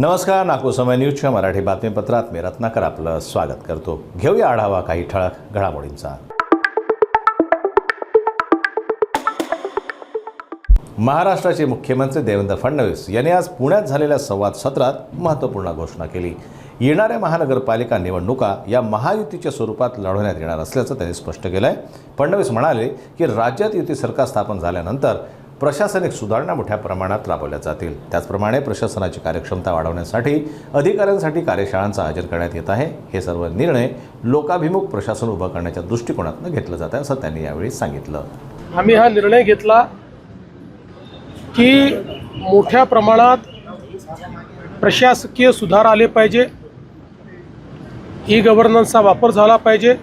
नमस्कार, नागपूर समय न्यूजच्या मराठी बातमीपत्रात मी रत्नाकर आपलं स्वागत करतो। घेऊया आढावा काही ठळक घडामोडींचा। महाराष्ट्राचे मुख्यमंत्री देवेंद्र फडणवीस यांनी आज पुण्यात झालेल्या संवाद सत्रात महत्त्वपूर्ण घोषणा केली। येणाऱ्या महानगरपालिका निवडणुका या महायुतीच्या स्वरूपात लढवण्यात येणार असल्याचं त्यांनी स्पष्ट केलं आहे। फडणवीस म्हणाले की राज्यात युती सरकार स्थापन झाल्यानंतर प्रशासनिक सुधारणा मोठ्या प्रमाणात राबवल्या जातील। त्याचप्रमाणे प्रशासनाची कार्यक्षमता वाढवण्यासाठी अधिकाऱ्यांसाठी कार्यशाळांचं आयोजन करण्यात येत आहे। हे सर्व निर्णय लोकाभिमुख प्रशासन उभं करण्याच्या दृष्टिकोनातून घेतलं जात आहे असं त्यांनी यावेळी सांगितलं। आम्ही हा निर्णय घेतला की मोठ्या प्रमाणात प्रशासकीय सुधार आले पाहिजे, ई गव्हर्नन्सचा वापर झाला पाहिजे,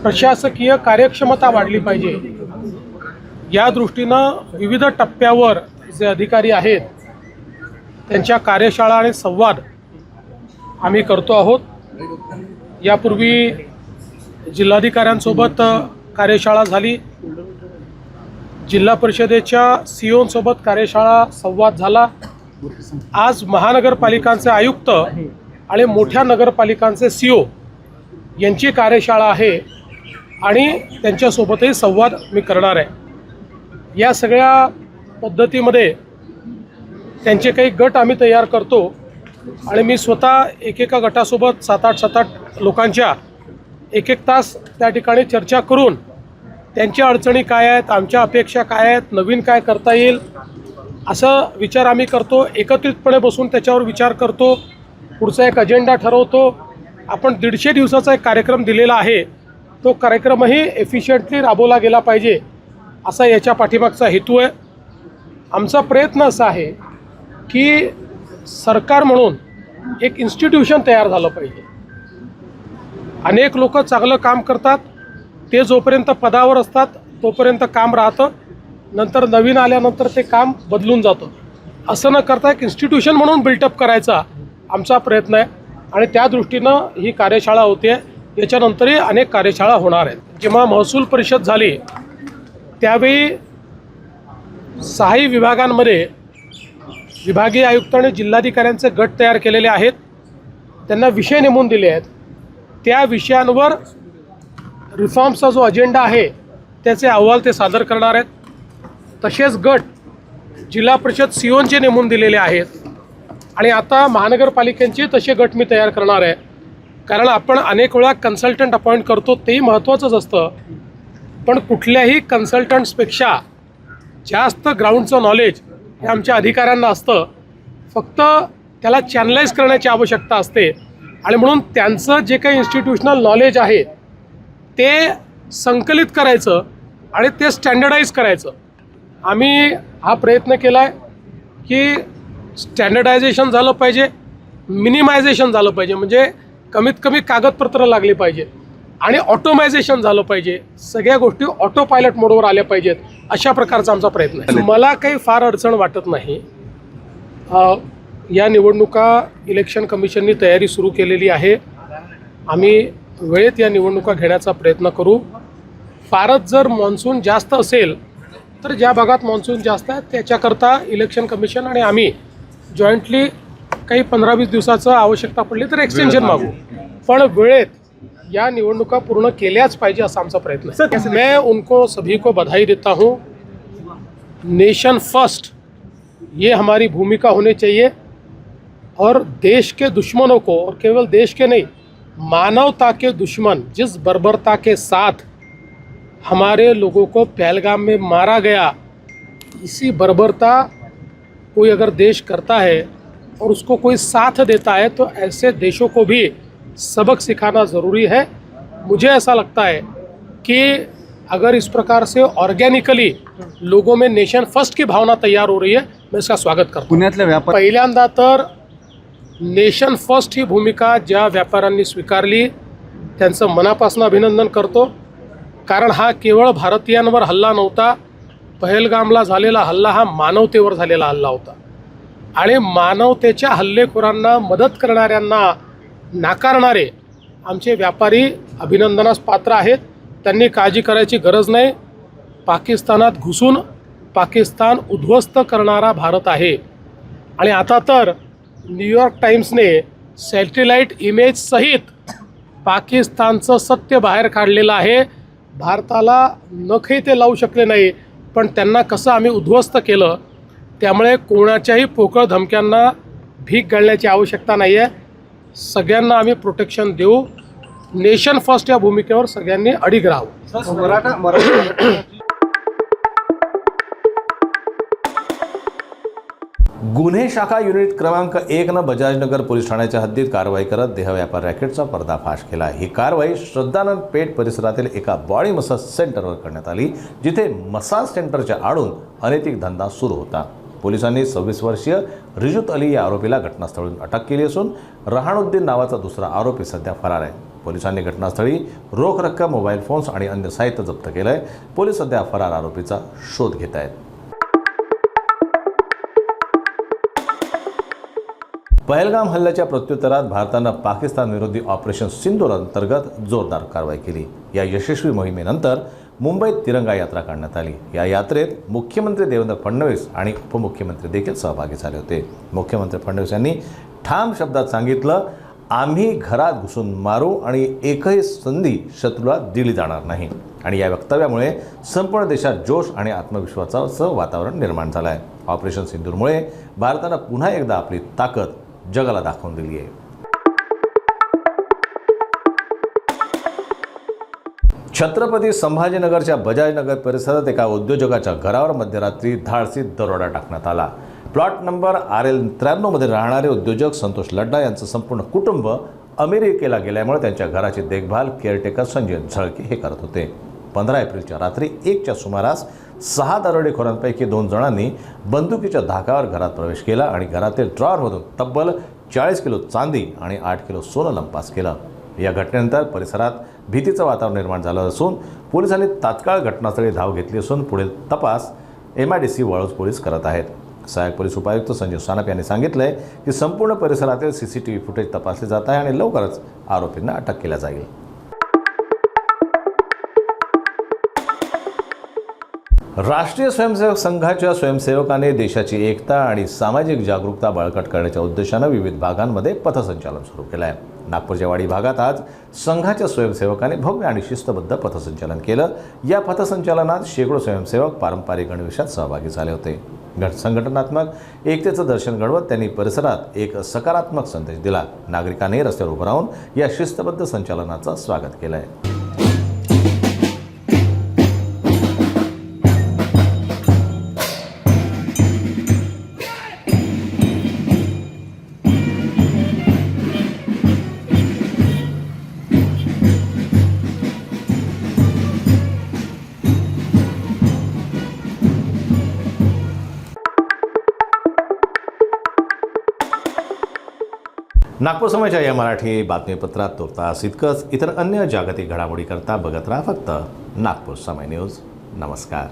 प्रशासकीय कार्यक्षमता वाढली पाहिजे। या दृष्टीनं विविध टप्प्यावर जे अधिकारी आहेत त्यांच्या कार्यशाळा आणि संवाद आम्ही करतो आहोत। यापूर्वी जिल्हाधिकाऱ्यांसोबत कार्यशाळा झाली, जिल्हा परिषदेच्या सीओंसोबत कार्यशाळा संवाद झाला। आज महानगरपालिकांचे आयुक्त आणि मोठ्या नगरपालिकांचे सीओ यांची कार्यशाळा आहे आणि त्यांच्यासोबतही संवाद मी करणार आहे। या सगळ्या पद्धतीमध्ये त्यांचे काही गट आम्ही तयार करतो आणि मी स्वतः एकेका गटासोबत 7-8 लोकांच्या एक तास त्या ठिकाणी चर्चा करून त्यांच्या अडचणी काय आहेत, आमच्या अपेक्षा काय आहेत, नवीन काय करता येईल असं विचार आम्ही करतो। एकत्रितपणे बसून त्याच्यावर विचार करतो, पुढचा एक अजेंडा ठरवतो। आपण 150 दिवसाचा एक कार्यक्रम दिलेला आहे, तो कार्यक्रमही एफिशियंटली राबवला गेला पाहिजे असा याच्या पाठीमागचा हेतू आहे। आमचा प्रयत्न असा आहे की सरकार म्हणून एक इन्स्टिट्यूशन तयार झालं पाहिजे। अनेक लोक चांगलं काम करतात, ते जोपर्यंत पदावर असतात तोपर्यंत काम राहतं, नंतर नवीन आल्यानंतर ते काम बदलून जातं। असं न करता एक इन्स्टिट्यूशन म्हणून बिल्टअप करायचा आमचा प्रयत्न आहे आणि त्या दृष्टीनं ही कार्यशाळा होते। याच्यानंतरही अनेक कार्यशाळा होणार आहेत। जेव्हा महसूल परिषद झाली त्यावेळी 6 विभागांमध्ये विभागीय आयुक्त आणि जिल्हाधिकाऱ्यांचे गट तयार केलेले आहेत, त्यांना विषय नेमून दिले आहेत। त्या विषयांवर रिफॉर्म्सचा जो अजेंडा आहे त्याचे अहवाल ते सादर करणार आहेत। तसेच गट जिल्हा परिषद सीओंचे नेमून दिलेले आहेत आणि आता महानगरपालिकांचे तसे गट मी तयार करणार आहे। कारण आपण अनेक वेळा कन्सल्टंट अपॉइंट करतो, तेही महत्त्वाचंच असतं, पण कुठल्याही कन्सल्टंट्सपेक्षा जास्त ग्राउंडचं नॉलेज हे आमच्या अधिकाऱ्यांना असतं। फक्त त्याला चॅनलाइज करण्याची आवश्यकता असते आणि म्हणून त्यांचं जे काही इन्स्टिट्यूशनल नॉलेज आहे ते संकलित करायचं आणि ते स्टँडर्डाईज करायचं। आम्ही हा प्रयत्न केला आहे की स्टँडर्डायझेशन झालं पाहिजे, मिनिमायझेशन झालं पाहिजे, म्हणजे कमीत कमी कागदपत्र लागली पाहिजे आणि ऑटोमायझेशन झालं पाहिजे। सगळ्या गोष्टी ऑटो पायलट मोडवर आल्या पाहिजेत, अशा प्रकारचा आमचा प्रयत्न आहे। मला काही फार अडचण वाटत नाही। या निवडणुका इलेक्शन कमिशननी तयारी सुरू केलेली आहे। आम्ही वेळेत या निवडणुका घेण्याचा प्रयत्न करू। फारच जर मॉन्सून जास्त असेल तर ज्या भागात मॉन्सून जास्त आहे त्याच्याकरता इलेक्शन कमिशन आणि आम्ही जॉईंटली काही 15-20 दिवसाचं आवश्यकता पडली तर एक्सटेन्शन मागू, पण वेळेत या निवडणुका पूर्ण केल्याच पाहिजे असा आमचा प्रयत्न है। मैं उनको सभी को बधाई देता हूँ। नेशन फर्स्ट ये हमारी भूमिका होनी चाहिए और देश के दुश्मनों को, और केवल देश के नहीं मानवता के दुश्मन जिस बर्बरता के साथ हमारे लोगों को पहलगाम में मारा गया, इसी बर्बरता कोई अगर देश करता है और उसको कोई साथ देता है तो ऐसे देशों को भी सबक सिखाना ज़रूरी है। मुझे ऐसा लगता है कि अगर इस प्रकार से ऑर्गेनिकली लोगों में नेशन फर्स्ट की भावना तैयार हो रही है, मैं इसका स्वागत करता हूँ। पुण्यातल्या व्यापार पहिल्यांदा तर नेशन फर्स्ट ही भूमिका ज्या व्यापाऱ्यांनी स्वीकारली त्यांचं मनापासून अभिनंदन करतो। कारण हा केवळ भारतीयांवर हल्ला नव्हता, पहलगामला झालेला हल्ला हा मानवतेवर झालेला हल्ला होता आणि मानवतेच्या हल्लेखोरांना मदत करणाऱ्यांना नाकारणारे आमचे व्यापारी अभिनंदनास पात्र आहेत। त्यांनी काळजी करायची गरज नाही। पाकिस्तानात घुसून पाकिस्तान उद्ध्वस्त करणारा भारत आहे आणि आता तर न्यूयॉर्क टाइम्सने सॅटेलाईट इमेज सहित पाकिस्तानचं सत्य बाहेर काढलेलं आहे. भारताला नखही ते लावू शकले नाही, पण त्यांना कसं आम्ही उद्ध्वस्त केलं. त्यामुळे कोणाच्याही पोकळ धमक्यांना भीक घालण्याची आवश्यकता नाही आहे. सगळ्यांना आम्ही प्रोटेक्शन देऊ. नेशन फर्स्ट या भूमिकेवर सगळ्यांनी अडिग राहावं. गुन्हे शाखा युनिट क्रमांक 1 न बजाजनगर पोलीस ठाण्याच्या हद्दीत कारवाई करत देहव्यापार रॅकेटचा पर्दाफाश केला. ही कारवाई श्रद्धानंद पेठ परिसरातील एका बॉडी मसाज सेंटरवर करण्यात आली, जिथे मसाज सेंटरच्या आडून अनैतिक धंदा सुरू होता. पोलिसांनी 26 वर्षीय रिजुत अली या आरोपीला घटनास्थळावरून अटक केली असून रहाणुद्दीन नावाचा दुसरा आरोपी सध्या फरार आहे. पोलिसांनी घटनास्थळी रोख रक्कम, मोबाईल फोन्स आणि अन्य साहित्य जप्त केलं आहे. पोलीस सध्या फरार आरोपीचा शोध घेत आहेत. पहलगाम हल्ल्याच्या प्रत्युत्तरात भारतानं पाकिस्तान विरोधी ऑपरेशन सिंदूर अंतर्गत जोरदार कारवाई केली. या यशस्वी मोहिमेनंतर मुंबईत तिरंगा यात्रा काढण्यात आली. या यात्रेत मुख्यमंत्री देवेंद्र फडणवीस आणि उपमुख्यमंत्री देखील सहभागी झाले होते. मुख्यमंत्री फडणवीस यांनी ठाम शब्दात सांगितलं, आम्ही घरात घुसून मारू आणि एकही संधी शत्रूला दिली जाणार नाही. आणि या वक्तव्यामुळे संपूर्ण देशात जोश आणि आत्मविश्वासाचं वातावरण निर्माण झालं आहे. ऑपरेशन सिंदूरमुळे भारतानं पुन्हा एकदा आपली ताकद जगाला दाखवून दिली आहे. छत्रपती संभाजीनगरच्या बजाजनगर परिसरात एका उद्योजकाच्या घरावर मध्यरात्री धाडसी दरोडा टाकण्यात आला. प्लॉट नंबर RL93 मध्ये राहणारे उद्योजक संतोष लड्डा यांचं संपूर्ण कुटुंब अमेरिकेला गेल्यामुळे त्यांच्या घराची देखभाल केअरटेकर संजय झळके हे करत होते. 15 एप्रिलच्या रात्री 1च्या सुमारास 6 दरोडेखोरांपैकी 2 जणांनी बंदुकीच्या धाकावर घरात प्रवेश केला आणि घरातील ड्रॉवरमधून तब्बल 40 किलो चांदी आणि 8 किलो सोनं लंपास केलं. या घटनेनंतर परिसरात भीतीचं वातावरण निर्माण झालं असून पोलिसांनी तात्काळ घटनास्थळी धाव घेतली असून पुढील तपास MIDC वाळूज पोलीस करत आहेत. सहाय्यक पोलीस उपायुक्त संजय सानप यांनी सांगितलंय की संपूर्ण परिसरातील CCTV फुटेज तपासले जात आहे आणि लवकरच आरोपींना अटक केली जाईल. राष्ट्रीय स्वयंसेवक संघाच्या स्वयंसेवकांनी देशाची एकता आणि सामाजिक जागरूकता बळकट करण्याच्या उद्देशानं विविध भागांमध्ये पथसंचलन सुरू केलं आहे. नागपूरच्या वाडी भागात आज संघाच्या स्वयंसेवकांनी भव्य आणि शिस्तबद्ध पथसंचलन केलं. या पथसंचलनात शेकडो स्वयंसेवक पारंपरिक गणवेशात सहभागी झाले होते. संघटनात्मक एकतेचं दर्शन घडवत त्यांनी परिसरात एक सकारात्मक संदेश दिला. नागरिकांनी रस्त्यावर उभं राहून या शिस्तबद्ध संचलनाचं स्वागत केलं आहे. नागपूर समयच्या या मराठी बातमीपत्रात तुर्तास इतकंच. इतर अन्य जागतिक घडामोडी करता बघत राहा फक्त नागपूर समय न्यूज. नमस्कार.